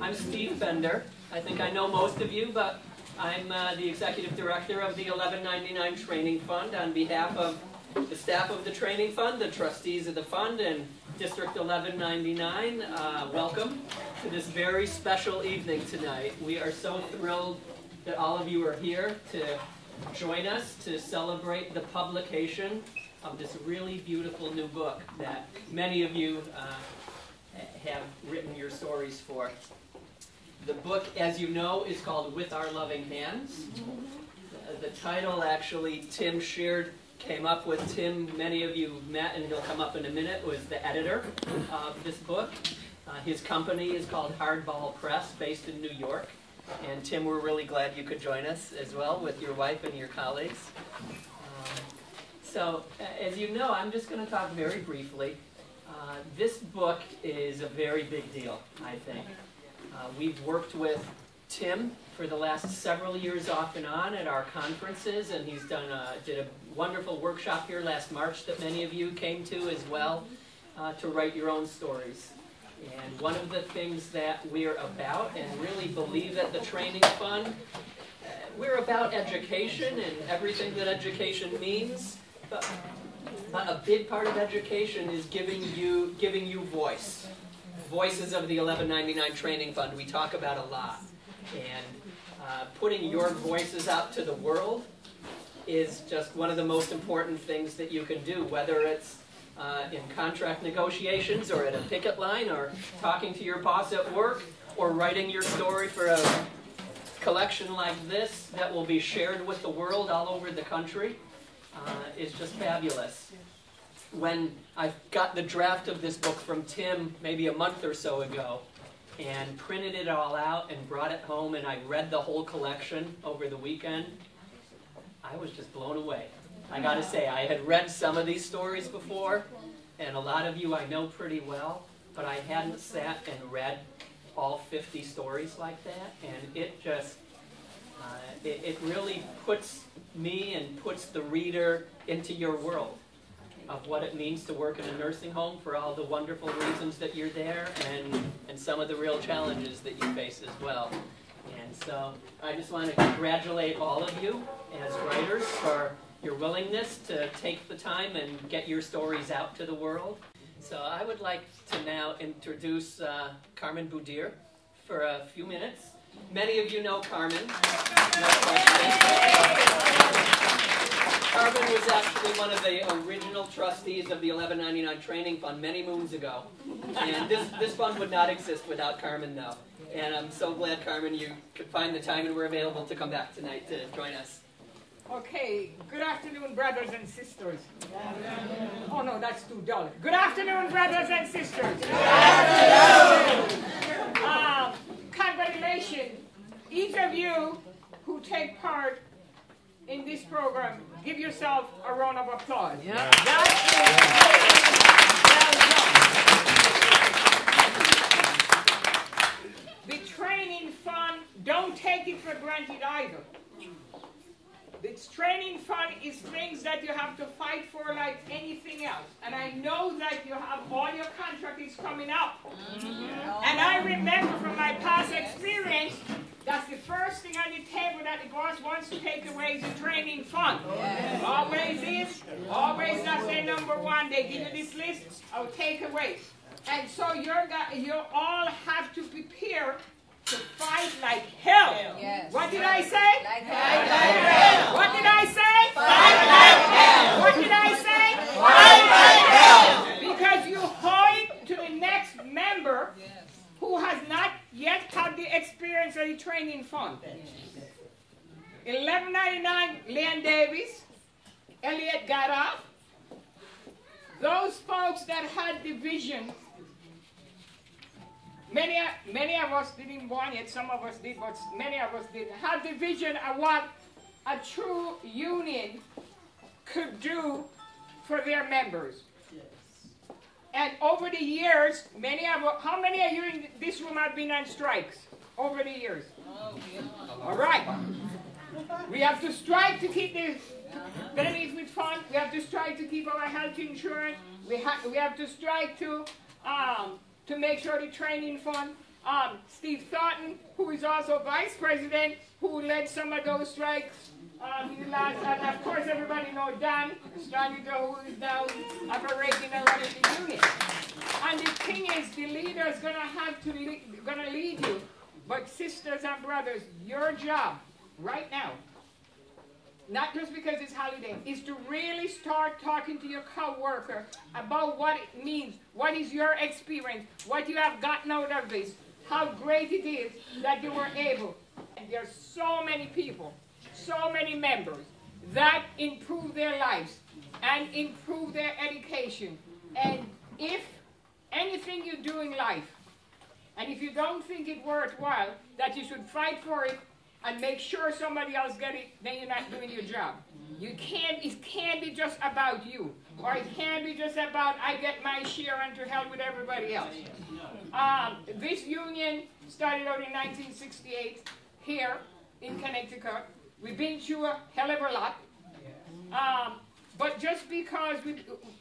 I'm Steve Bender. I think I know most of you, but I'm the Executive Director of the 1199 Training Fund. On behalf of the staff of the Training Fund, the trustees of the fund, and District 1199, welcome to this very special evening tonight. We are so thrilled that all of you are here to join us to celebrate the publication of this really beautiful new book that many of you have written your stories for. The book, as you know, is called With Our Loving Hands. The title, actually, Tim shared, came up with Tim. Many of you met, and he'll come up in a minute, was the editor of this book. His company is called Hardball Press, based in New York. And Tim, we're really glad you could join us as well with your wife and your colleagues. So, as you know, I'm just going to talk very briefly. This book is a very big deal, I think. We've worked with Tim for the last several years off and on at our conferences, and he's did a wonderful workshop here last March that many of you came to as well, to write your own stories. And one of the things that we're about, and really believe at the Training Fund, we're about education and everything that education means, but a big part of education is giving you voice. Voices of the 1199 Training Fund we talk about a lot. And putting your voices out to the world is just one of the most important things that you can do, whether it's in contract negotiations or at a picket line or talking to your boss at work or writing your story for a collection like this that will be shared with the world all over the country is just fabulous. When I got the draft of this book from Tim maybe a month or so ago and printed it all out and brought it home and I read the whole collection over the weekend, I was just blown away. I gotta say, I had read some of these stories before, and a lot of you I know pretty well, but I hadn't sat and read all 50 stories like that, and it just, it really puts me and puts the reader into your world of what it means to work in a nursing home for all the wonderful reasons that you're there and some of the real challenges that you face as well. And so I just want to congratulate all of you as writers for your willingness to take the time and get your stories out to the world. So I would like to now introduce Carmen Boudir for a few minutes. Many of you know Carmen. Carmen was actually one of the original trustees of the 1199 Training Fund many moons ago. And this fund would not exist without Carmen, though. And I'm so glad, Carmen, you could find the time and were available to come back tonight to join us. Okay, good afternoon, brothers and sisters. Oh no, that's too dull. Good afternoon, brothers and sisters. Good afternoon. Congratulations, each of you who take part in this program. Give yourself a round of applause. Yeah. The Training Fund, don't take it for granted either. This Training Fund is things that you have to fight for like anything else. And I know that you have all your contract is coming up. And I remember from my past experience, that's the first thing on the table that the boss wants to take away is the Training Fund. Always is. Always that's their number one. They give you this list of takeaways. And so you all have to prepare to fight like hell. Yes. What did I say? Like hell. What did I say? Fight like hell. What did I say? Fight like hell. Because you owe it to the next member who has not yet had the experience of the Training Fund. 1199, Leon Davis, Elliot Gaddaf, those folks that had the vision. Many of us didn't want it, some of us did, but many of us didn't. Had the vision of what a true union could do for their members. And over the years, how many of you in this room have been on strikes over the years? All right. We have to strike to keep the benefit fund. We have to strike to keep our health insurance. We have to strike to make sure the training fund. Steve Thornton, who is also vice president, who led some of those strikes. And of course, everybody knows Dan, who is now operating and running the union. And the thing is, the leader is going to have to lead you. But sisters and brothers, your job right now, not just because it's holiday, is to really start talking to your co-worker about what it means, what is your experience, what you have gotten out of this, how great it is that you were able. And there are so many people, so many members that improve their lives and improve their education. And if anything you do in life, and if you don't think it worthwhile, that you should fight for it and make sure somebody else gets it, then you're not doing your job. It can't be just about you, or it can't be just about I get my share and to hell with everybody else. This union started out in 1968 here in Connecticut. We've been through a hell of a lot. But just because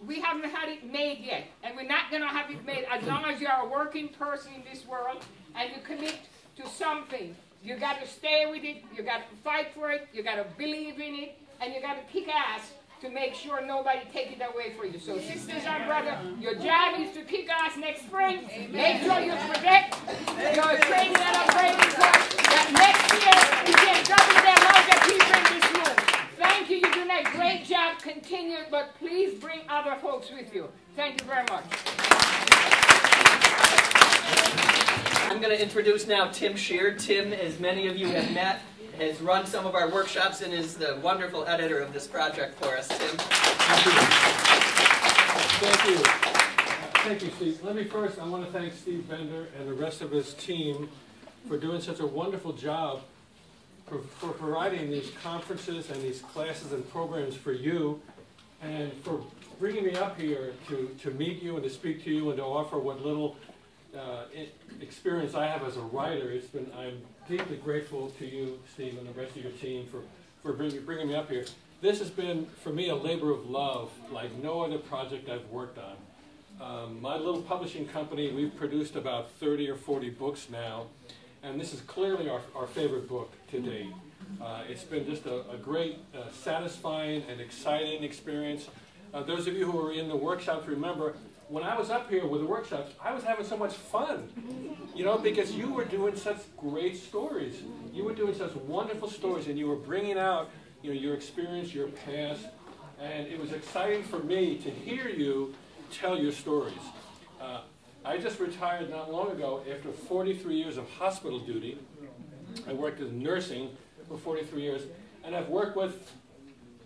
we haven't had it made yet, and we're not going to have it made as long as you're a working person in this world and you commit to something. You got to stay with it, you got to fight for it, you got to believe in it, and you got to kick ass to make sure nobody take it away from you. So sisters and brothers, your job is to kick ass next spring. Make sure you protect your training and upgrading course, that next year you get double the amount of people in this room. Thank you, you're doing a great job. Continue, but please bring other folks with you. Thank you very much. I'm going to introduce now Tim Shear. Tim, as many of you have met, has run some of our workshops and is the wonderful editor of this project for us. Tim. Thank you. Thank you, Steve. Let me first, I want to thank Steve Bender and the rest of his team for doing such a wonderful job for providing these conferences and these classes and programs for you, and for bringing me up here to meet you and to speak to you and to offer what little experience I have as a writer. I'm deeply grateful to you, Steve, and the rest of your team for bringing me up here. This has been, for me, a labor of love like no other project I've worked on. My little publishing company, we've produced about 30 or 40 books now, and this is clearly our favorite book to date. It's been just a great, satisfying and exciting experience. Those of you who were in the workshops remember, when I was up here with the workshops, I was having so much fun, because you were doing such great stories. You were doing such wonderful stories, and you were bringing out, your experience, your past, and it was exciting for me to hear you tell your stories. I just retired not long ago after 43 years of hospital duty. I worked in nursing for 43 years, and I've worked with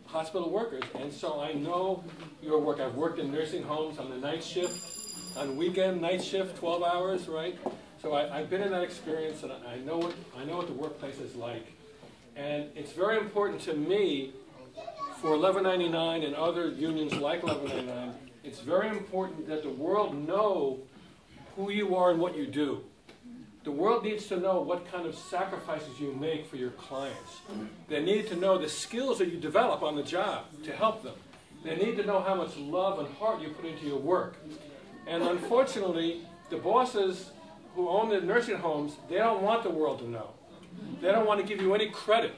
hospital workers, and so I know your work. I've worked in nursing homes on the night shift, on weekend night shift, 12 hours, right? So I've been in that experience, and I know what the workplace is like. And it's very important to me, for 1199 and other unions like 1199, it's very important that the world know who you are and what you do. The world needs to know what kind of sacrifices you make for your clients. They need to know the skills that you develop on the job to help them. They need to know how much love and heart you put into your work. And unfortunately, the bosses who own the nursing homes, they don't want the world to know. They don't want to give you any credit.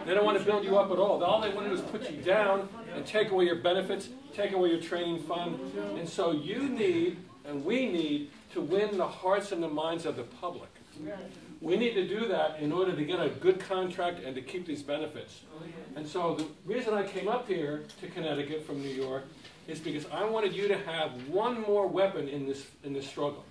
They don't want to build you up at all. All they want to do is put you down and take away your benefits, take away your training fund. And so you need, and we need, to win the hearts and the minds of the public. We need to do that in order to get a good contract and to keep these benefits. And so the reason I came up here to Connecticut from New York is because I wanted you to have one more weapon in this struggle.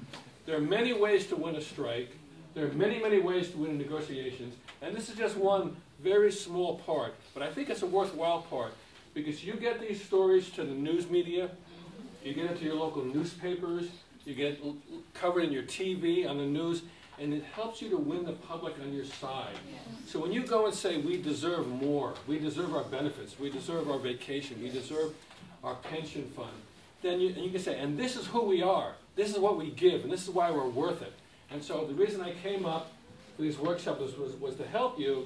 There are many ways to win a strike. There are many, many ways to win negotiations. And this is just one very small part. But I think it's a worthwhile part, because you get these stories to the news media, you get it to your local newspapers, you get covered in your TV, on the news, and it helps you to win the public on your side. So when you go and say, we deserve more, we deserve our benefits, we deserve our vacation, we deserve our pension fund, then you can say, and this is who we are, this is what we give, and this is why we're worth it. And so the reason I came up for these workshops was to help you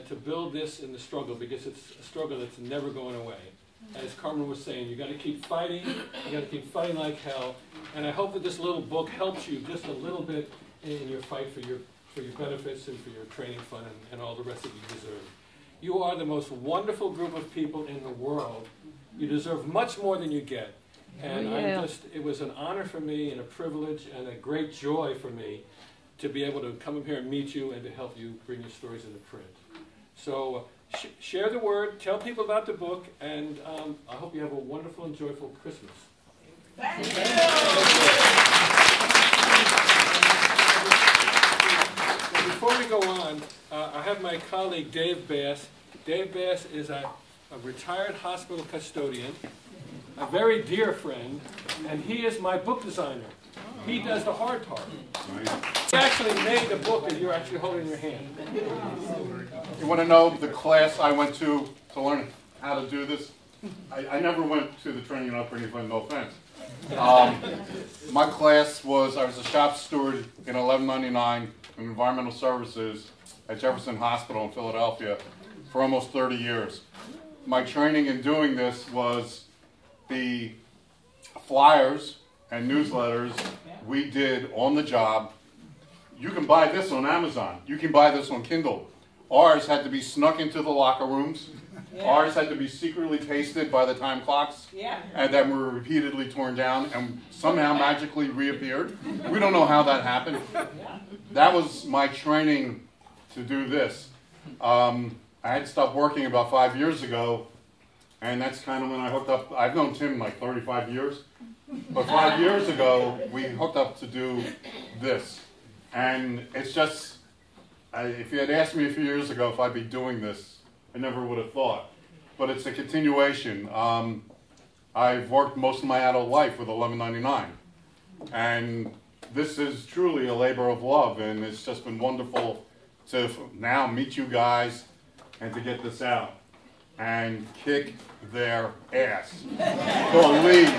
to build this in the struggle, because it's a struggle that's never going away. As Carmen was saying, you've got to keep fighting, you've got to keep fighting like hell, and I hope that this little book helps you just a little bit in your fight for your benefits and for your training fund and all the rest that you deserve. You are the most wonderful group of people in the world. You deserve much more than you get. And it was an honor for me and a privilege and a great joy for me to be able to come up here and meet you and to help you bring your stories into print. So share the word, tell people about the book, and I hope you have a wonderful and joyful Christmas. Thank you. Before we go on, I have my colleague Dave Bass. Dave Bass is a retired hospital custodian, a very dear friend, and he is my book designer. He does the hard part. He actually made the book that you're actually holding in your hand. You want to know the class I went to learn how to do this? I never went to the training up or anything, no offense. My class was, I was a shop steward in 1199 in environmental services at Jefferson Hospital in Philadelphia for almost 30 years. My training in doing this was the flyers and newsletters we did on the job. You can buy this on Amazon. You can buy this on Kindle. Ours had to be snuck into the locker rooms. Yeah. Ours had to be secretly pasted by the time clocks. Yeah. And then were repeatedly torn down and somehow magically reappeared. We don't know how that happened. That was my training to do this. I had stopped working about 5 years ago, and that's kind of when I hooked up. I've known Tim like 35 years, but 5 years ago we hooked up to do this. And it's just, if you had asked me a few years ago if I'd be doing this, I never would have thought. But it's a continuation. I've worked most of my adult life with 1199. And this is truly a labor of love, and it's just been wonderful to now meet you guys and to get this out and kick their ass. Believe.